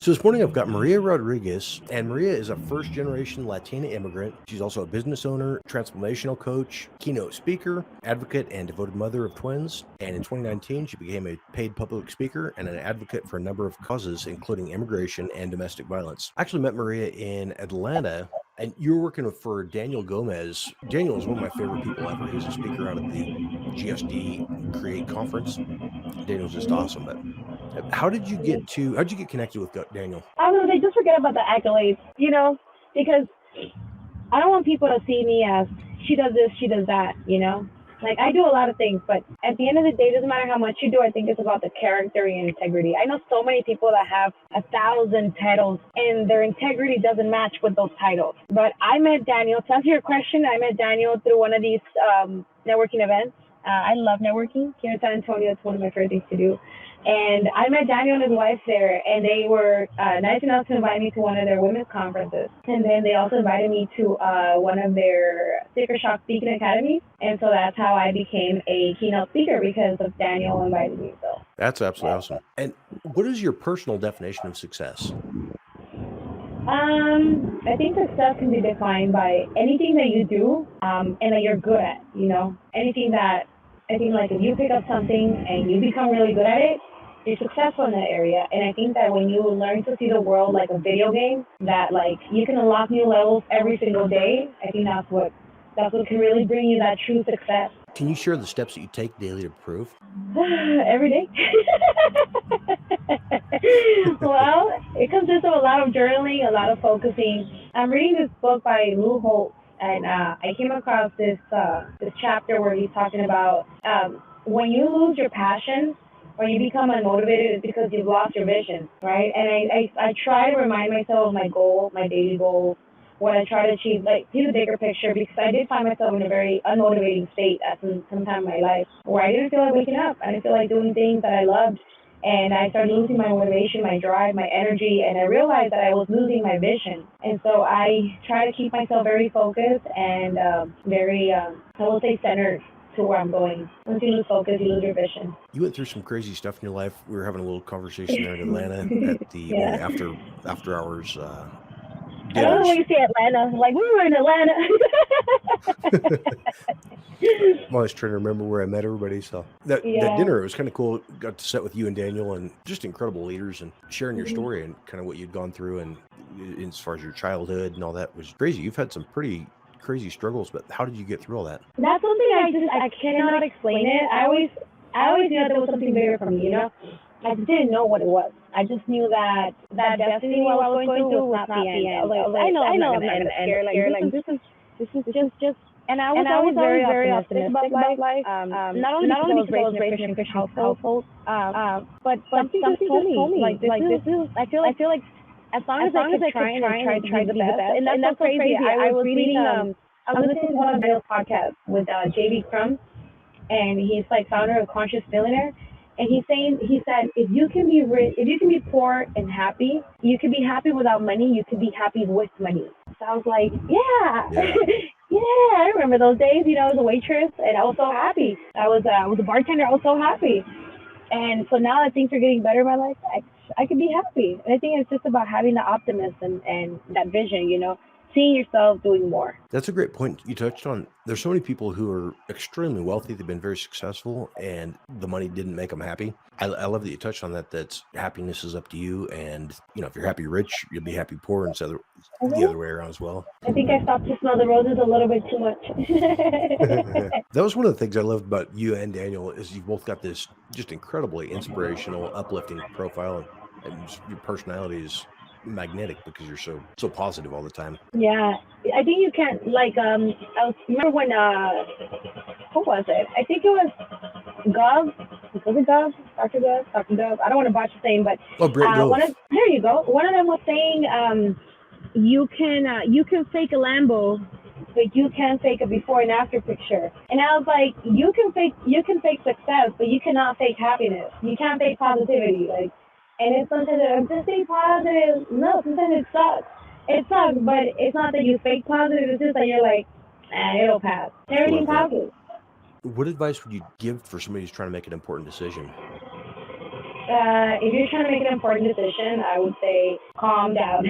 So this morning I've got Maria Rodriguez, and Maria is a first-generation Latina immigrant. She's also a business owner, transformational coach, keynote speaker, advocate, and devoted mother of twins. And in 2019, she became a paid public speaker and an advocate for a number of causes, including immigration and domestic violence. I actually met Maria in Atlanta, and you were working for Daniel Gomez. Daniel is one of my favorite people ever. He was a speaker out at the GSD Create conference. Daniel's just awesome. But how'd you get connected with Daniel? I don't know, they just forget about the accolades, because I don't want people to see me as she does this, she does that, Like I do a lot of things, but at the end of the day, it doesn't matter how much you do. I think it's about the character and integrity. I know so many people that have 1,000 titles and their integrity doesn't match with those titles. But I met Daniel. To answer your question, I met Daniel through one of these networking events. I love networking here in San Antonio. It's one of my favorite things to do. And I met Daniel and his wife there, and they were nice enough to invite me to one of their women's conferences. And then they also invited me to one of their sticker shock speaking academies. And so that's how I became a keynote speaker, because of Daniel invited me. So That's absolutely awesome. And what is your personal definition of success? I think success can be defined by anything that you do and that you're good at, anything that, I think, like, if you pick up something and you become really good at it, you're successful in that area. And I think that when you learn to see the world like a video game, that like you can unlock new levels every single day, I think that's what can really bring you that true success. Can you share the steps that you take daily to improve? Every day. Well, it consists of a lot of journaling, a lot of focusing. I'm reading this book by Lou Holtz, and I came across this chapter where he's talking about when you lose your passion or you become unmotivated, it's because you've lost your vision, right? And I try to remind myself of my goal, my daily goals, what I try to achieve, like see the bigger picture, because I did find myself in a very unmotivating state at some time in my life where I didn't feel like waking up. I didn't feel like doing things that I loved. And I started losing my motivation, my drive, my energy, and I realized that I was losing my vision. And so I try to keep myself very focused and very, I will say, centered to where I'm going. Once you lose focus, you lose your vision. You went through some crazy stuff in your life. We were having a little conversation there in Atlanta at the Yeah. after hours I don't know dinners. when you say Atlanta. Like, we were in Atlanta. I'm always trying to remember where I met everybody. So that Yeah. dinner, it was kind of cool. Got to sit with you and Daniel and just incredible leaders and sharing your Mhm. story and kind of what you'd gone through and as far as your childhood and all that was crazy. You've had some pretty crazy struggles, but how did you get through all that? That's something I cannot explain it. I always knew that there was something bigger for me, I just didn't know what it was. I just knew that destiny what I was going through was not the end. I was like, I know I'm not gonna end here. Like this is just. And I was always very optimistic about life. Not only because I was raised in a Christian household, but something just told me like this is. I feel like as long as I keep trying and try the best, and that's so crazy. I was reading I was listening to one of Dale's podcasts with JB Crum, and he's like founder of Conscious Millionaire. And he said, if you can be rich, if you can be poor and happy, you can be happy without money, you can be happy with money. So I was like, yeah. Yeah, I remember those days, I was a waitress and I was so happy. I was a bartender, I was so happy. And so now that things are getting better in my life, I can be happy. And I think it's just about having the optimism and that vision, seeing yourself doing more. That's a great point you touched on. There's so many people who are extremely wealthy. They've been very successful and the money didn't make them happy. I love that you touched on that. That's happiness is up to you. And, if you're happy rich, you'll be happy poor and so the other way around as well. I think I stopped to smell the roses a little bit too much. That was one of the things I loved about you and Daniel is you both got this just incredibly inspirational, uplifting profile. And just your personality is magnetic because you're so positive all the time. Yeah, I think you can't remember when who was it? I think it was Gov. Was it Gov? Dr. Gov? I don't want to botch his name, but Brent Gove. there you go. One of them was saying you can fake a Lambo, but you can't fake a before and after picture. And I was like, you can fake success, but you cannot fake happiness. You can't fake positivity. And it's sometimes I'm just stay positive. No, sometimes it sucks. It sucks, but it's not that you fake positive. It's just that you're like, it'll pass. Everything passes. What advice would you give for somebody who's trying to make an important decision? if you're trying to make an important decision, I would say calm down.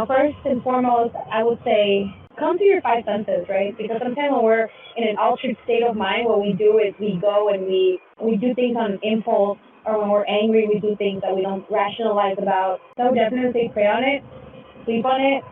First and foremost, I would say come to your five senses, right? Because sometimes when we're in an altered state of mind, what we do is we go and we do things on impulse, or when we're angry, we do things that we don't rationalize about. So I would definitely say pray on it, sleep on it,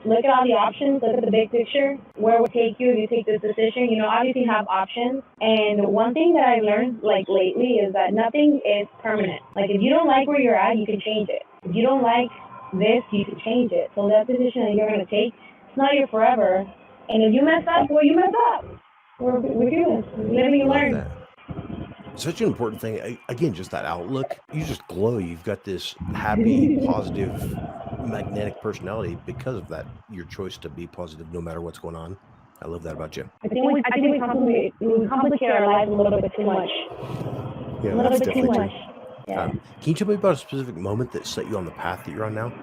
look at all the options, look at the big picture, where would take you if you take this decision. Obviously have options. And one thing that I've learned lately is that nothing is permanent. Like if you don't like where you're at, you can change it. If you don't like this, you can change it. So that decision that you're going to take, it's not your forever. And if you mess up, well, you mess up. We're humans. Living and learn. Such an important thing. Again, just that outlook. You just glow. You've got this happy, positive, magnetic personality because of that. Your choice to be positive no matter what's going on. I love that about you. I think we complicate our lives a little bit too much. Yeah, a little bit too much. True. Yeah. Can you tell me about a specific moment that set you on the path that you're on now?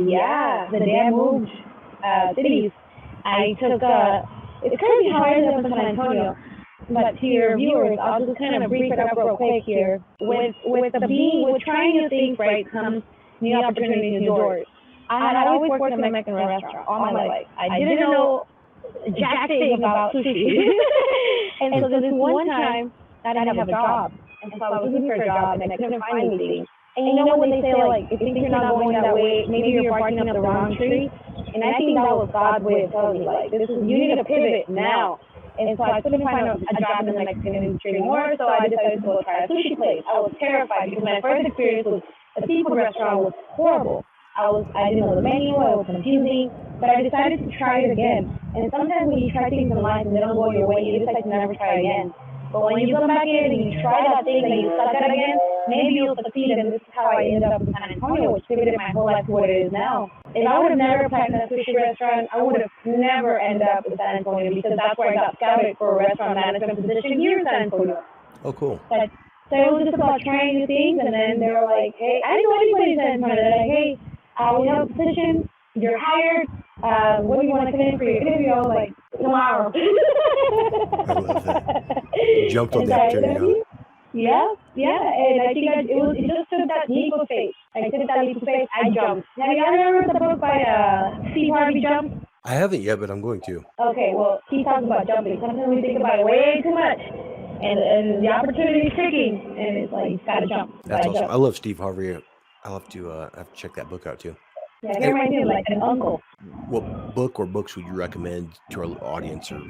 Yeah. The day I moved cities, I took it's crazy how I ended up in San Antonio. But to your viewers, I'll just kind of brief it up real quick here. With trying new things, right, comes new opportunities, new doors. I had always worked in a Mexican restaurant all my life. I didn't know jack thing about sushi. And so this one time, I didn't have a job. And so I was looking for a job, and I couldn't find anything. And when they say, if things are not going that way, maybe you're barking up the wrong tree. And I think that was God's way of telling me, you need to pivot now. And so I couldn't find a job in the Mexican industry anymore, so I decided to go try a sushi place. I was terrified because my first experience with a seafood restaurant was horrible. I didn't know the menu, it was confusing, but I decided to try it again. And sometimes when you try things in life and they don't go your way, you decide to never try again. But when you come back in and you try that thing that you suck at again, maybe you'll succeed, and this is how I ended up in San Antonio, which pivoted my whole life to what it is now. If I would have never applied to a sushi restaurant, I would have never ended up in San Antonio, because that's where I got scouted for a restaurant management position here in San Antonio. Oh, cool. So it was just about trying new things, and then they were like, hey, I didn't know anybody in San Antonio. They're like, hey, we have a position, you're hired, what do you want to come in for your interview? I was like, tomorrow. I love that. Jumped on the opportunity. Yeah, and I think it just took that leap of faith. I took that leap of faith, I jumped. Have you ever read the book by Steve Harvey, Jump? I haven't yet, but I'm going to. Okay, well, he talks about jumping. Sometimes we think about it way too much, and the opportunity is tricky, and it's like, you gotta jump. That's awesome. I love Steve Harvey. I'll have to check that book out too. Yeah, he reminds me of like an uncle. What book or books would you recommend to our audience, or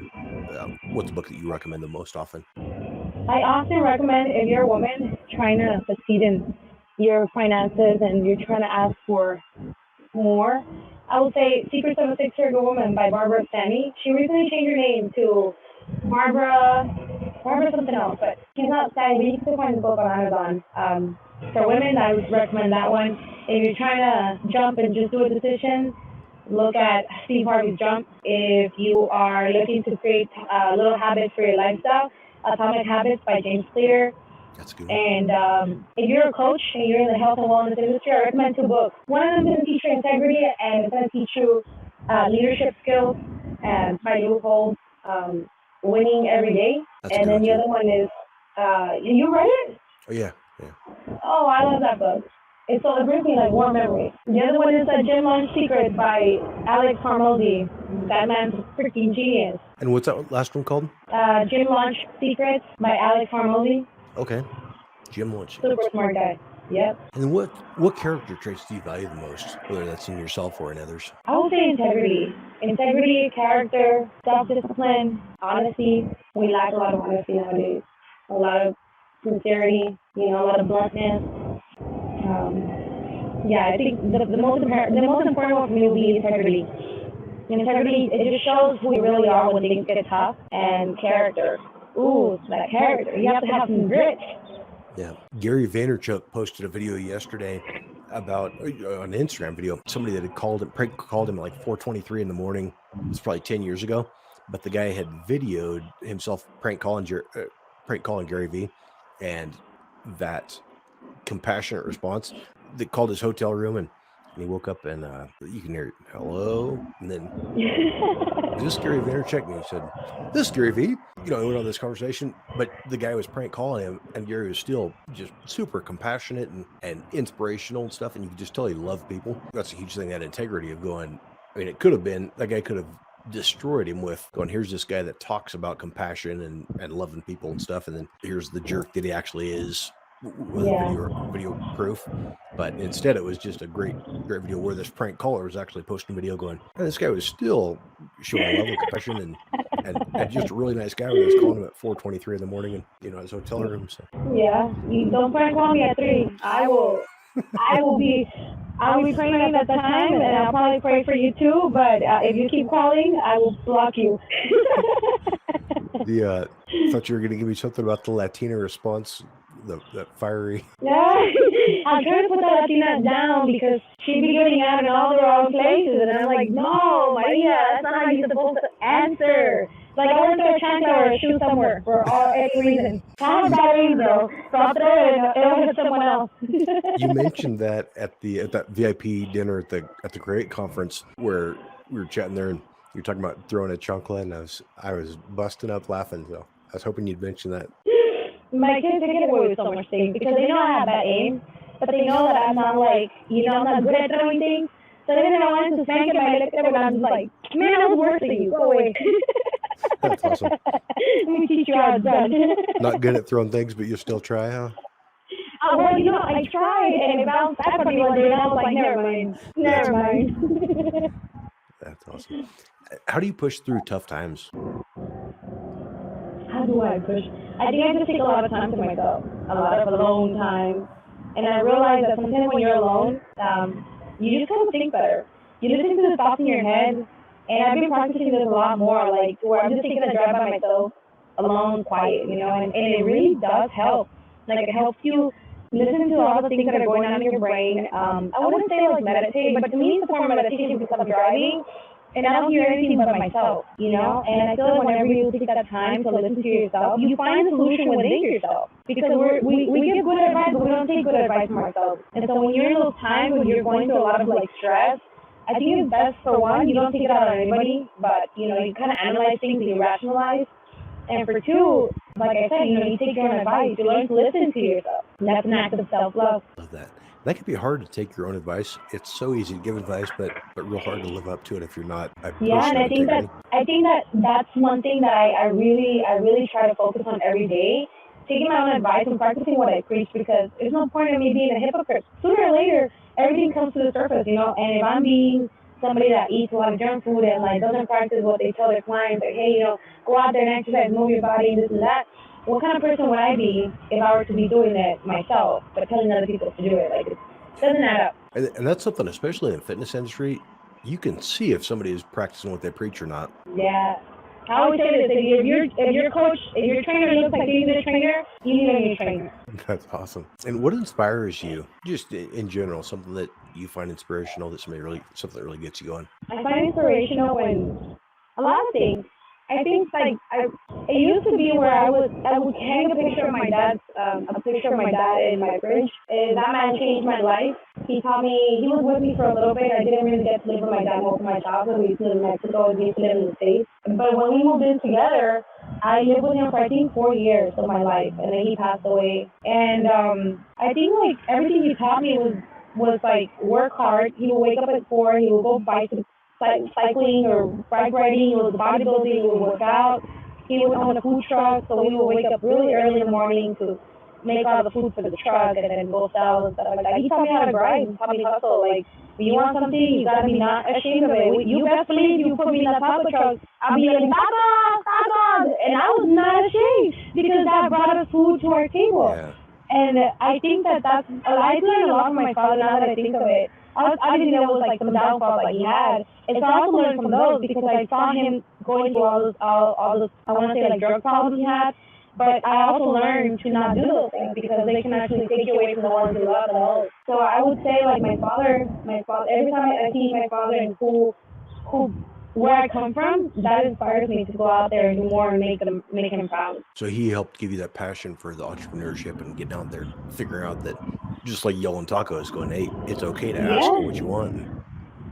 what's the book that you recommend the most often? I often recommend, if you're a woman trying to succeed in your finances and you're trying to ask for more, I would say Secrets of a Six-Figure Woman by Barbara Stanley. She recently changed her name to Barbara something else, but she's not Stanley. You can still find the book on Amazon. For women, I would recommend that one. If you're trying to jump and just do a decision, look at Steve Harvey's Jump. If you are looking to create little habits for your lifestyle, Atomic Habits by James Clear. That's good. And if you're a coach and you're in the health and wellness industry, I recommend two books. One of them is going to teach you integrity, and it's going to teach you leadership skills and by Loophole, winning every day. That's and then the other one is, you read it? Oh, yeah. Oh, I love that book. It brings me like warm memories. The other one is Gym Launch Secrets by Alex Hormozy. That man's a freaking genius. And what's that last one called? Gym Launch Secrets by Alex Hormozy. Okay. Gym Launch. Super smart guy. Yep. And what character traits do you value the most, whether that's in yourself or in others? I would say integrity. Integrity, character, self-discipline, honesty. We lack a lot of honesty nowadays. A lot of sincerity, a lot of bluntness. I think the most important one for me will be integrity. Integrity, it just shows who you really are when things get tough. And character. Ooh, that character. You have to have some grit. Yeah. Gary Vaynerchuk posted a video yesterday about an Instagram video. Somebody that had prank called him at like 4:23 in the morning. It's probably 10 years ago. But the guy had videoed himself prank calling Gary V, and that compassionate response. They called his hotel room and and he woke up and you can hear hello, and then is this Gary Vaynerchuk? And he said, this is Gary V. You know, he went on this conversation, but the guy was prank calling him, and Gary was still just super compassionate and inspirational and stuff, and you could just tell he loved people. That's a huge thing, that integrity of going, I mean, it could have been, that guy could have destroyed him with going, here's this guy that talks about compassion and loving people and stuff, and then here's the jerk that he actually is with video proof. But instead it was just a great video where this prank caller was actually posting a video going, and this guy was still showing a level of compassion and just a really nice guy when I was calling him at 4:23 in the morning and at his hotel room. So you don't prank call me at 3. I'll be praying at that time, and I'll probably pray for you too. But if you keep calling, I will block you. Thought you were going to give me something about the Latina response, that fiery. Yeah, I'm trying to put the Latina down because she'd be getting out in all the wrong places, and I'm like, no, Maria, that's not how you're supposed to answer. Like, I went to a chant or a shoe somewhere for any reason. I have batteries, though, so I'll throw it and it'll hit someone else. You mentioned that at that VIP dinner at the Create conference where we were chatting there, and you were talking about throwing a chunkla, and I was busting up laughing. So I was hoping you'd mention that. My kids get away with so much things because they know I have bad aim, but they know that I'm not I'm not good at throwing things. So then I wanted to spank him, I looked at him, and I'm just like, man, I was worse than you. Go away. That's awesome. Let me teach you how it's done. Not good at throwing things, but you still try, huh? Well, I tried, and it bounced back on me one day, and I was like, never mind. That's awesome. How do you push through tough times? How do I push? I think I just take a lot of time to myself, a lot of alone time. And I realize that sometimes when you're alone, you just kind of think better. You listen to the thoughts in your head, and I've been practicing this a lot more, like where I'm just taking a drive by myself, alone, quiet, and it really does help. Like, it helps you listen to all the things that are going on in your brain. I wouldn't say like meditate, but to me it's a form of meditation because I'm driving and I don't hear anything but myself, And I feel like whenever you take that time to listen to yourself, you find a solution within yourself. Because we give good advice, but we don't take good advice from ourselves. And so when you're in those times when you're going through a lot of stress, I think it's best, for one, you don't take it out on anybody, but you kind of analyze things and you rationalize. And for two, like I said, you take your own advice. You learn to listen to yourself. And that's an act of self-love. Love that. That can be hard to take your own advice. It's so easy to give advice, but real hard to live up to it if you're not. Yeah, and I think that's one thing that I really try to focus on every day. Taking my own advice and practicing what I preach, because there's no point in me being a hypocrite. Sooner or later, everything comes to the surface, And if I'm being somebody that eats a lot of junk food and doesn't practice what they tell their clients, like, hey, go out there and exercise, move your body, and this and that. What kind of person would I be if I were to be doing it myself, but telling other people to do it? It doesn't add up. And that's something, especially in the fitness industry, you can see if somebody is practicing what they preach or not. Yeah. I always say this: if your trainer looks like you're a trainer, you need a new trainer. That's awesome. And what inspires you, just in general, something that you find inspirational, something that really gets you going? I find inspirational when a lot of things. I think it used to be where I would hang a picture of my dad in my fridge. And that man changed my life. He taught me. He was with me for a little bit. I didn't really get to live with my dad most of my childhood. We used to live in Mexico. We used to live in the States. But when we moved in together, I lived with him for 4 years of my life, and then he passed away. And I think everything he taught me was work hard. He would wake up at 4. He would go cycling or bike riding. He was bodybuilding. He would work out. He would own a food truck, so we would wake up really early in the morning to make all the food for the truck and then go sell and stuff like that. He taught me how to grind. He taught me to hustle. If you want something, you gotta be not ashamed of it. You best believe you put me in that taco truck, I'll be like, tacos, and I was not ashamed because that brought us food to our table. Yeah. And I think I learned a lot from my father now that I think of it. I didn't know it was some downfalls he had. And so I also learned from those because I saw him going through all those, I want to say drug problems he had. But I also learned to not do those things because they can actually take you away from the ones you love the most. So I would say my father, every time I see my father and who where I come from, that inspires me to go out there and do more and make him proud. So he helped give you that passion for the entrepreneurship and getting out there, figuring out that just like yelling tacos, going, hey, it's okay to ask for what you want.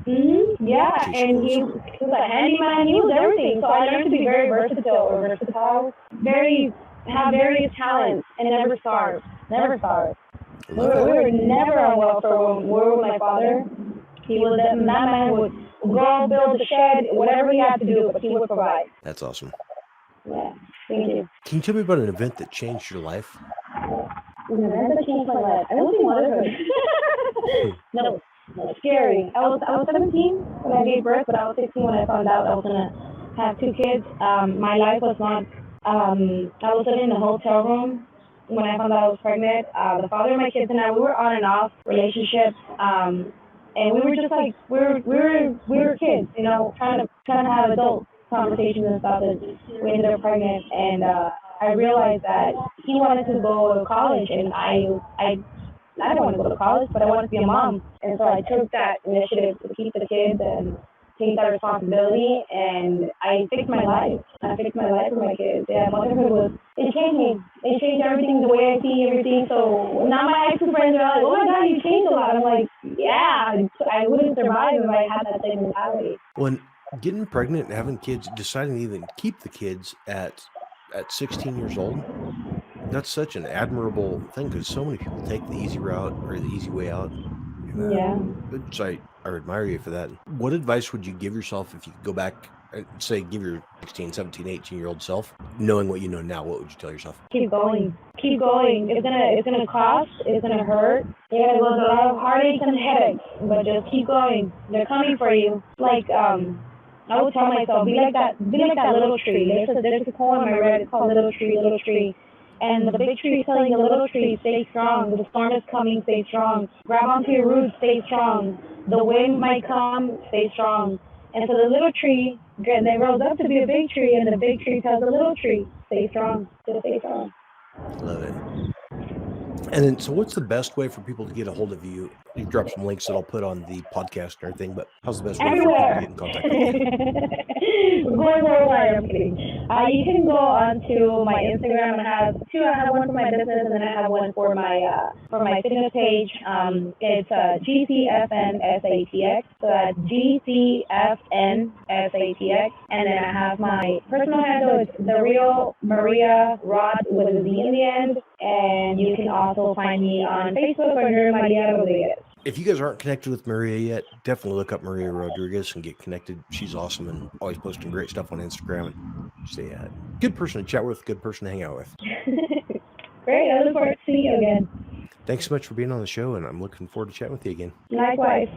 Yeah, and he was a handyman. He was everything. So I learned to be very versatile, have various talents, and never starve. Never starve. We were never on welfare when we were with my father. He was that man would go build a shed, whatever he had to do, but he would provide. That's awesome. Yeah, thank you. Can you tell me about an event that changed your life? An event that changed my life. I don't think motherhood. No, scary. I was 17 when I gave birth, but I was 16 when I found out I was gonna have 2 kids. My life was not. I was living in the hotel room when I found out I was pregnant. The father of my kids and I, we were on and off relationships. And we were just like we were kids, you know, trying to have adult conversations and stuff. And we ended up pregnant, and I realized that he wanted to go to college, and I didn't want to go to college, but I wanted to be a mom, and so I took that initiative to keep the kids and take that responsibility, and I fixed my life. I fixed my life with my kids. Yeah, motherhood it changed me. It changed everything, the way I see everything. So now my ex-friends are like, oh my God, you changed a lot. I'm like, yeah, I wouldn't survive if I had that same mentality. When getting pregnant and having kids, deciding to even keep the kids at 16 years old, that's such an admirable thing, because so many people take the easy route or the easy way out. Yeah. So I admire you for that. What advice would you give yourself if you could go back and say, give your 16, 17, 18-year-old self, knowing what you know now, what would you tell yourself? Keep going. Keep going. It's gonna cost. It's gonna hurt. You're gonna go through a lot of heartaches and headaches, but just keep going. They're coming for you. Like I would tell myself, be like that little tree. There's a poem I read. It's called Little Tree, Little Tree. And the big tree is telling the little tree, stay strong. The storm is coming, stay strong. Grab onto your roots, stay strong. The wind might come, stay strong. And so the little tree, they rose up to be a big tree, and the big tree tells the little tree, stay strong, just stay strong. Love it. And then, so what's the best way for people to get a hold of you? You drop some links that I'll put on the podcast and everything, but how's the best way for people to get in contact with you? Going worldwide, I'm kidding. You can go onto my Instagram. I have 2. I have one for my business, and then I have one for my fitness page. It's GCFNSATX. So that's GCFNSATX. And then I have my personal handle. It's The Real Maria Rod with a Z in the end. And you can also find me on Facebook under Maria Rodriguez. If you guys aren't connected with Maria yet, definitely look up Maria Rodriguez and get connected. She's awesome and always posting great stuff on Instagram. And she's a good person to chat with, good person to hang out with. Great. I look forward to seeing you again. Thanks so much for being on the show, and I'm looking forward to chatting with you again. Likewise.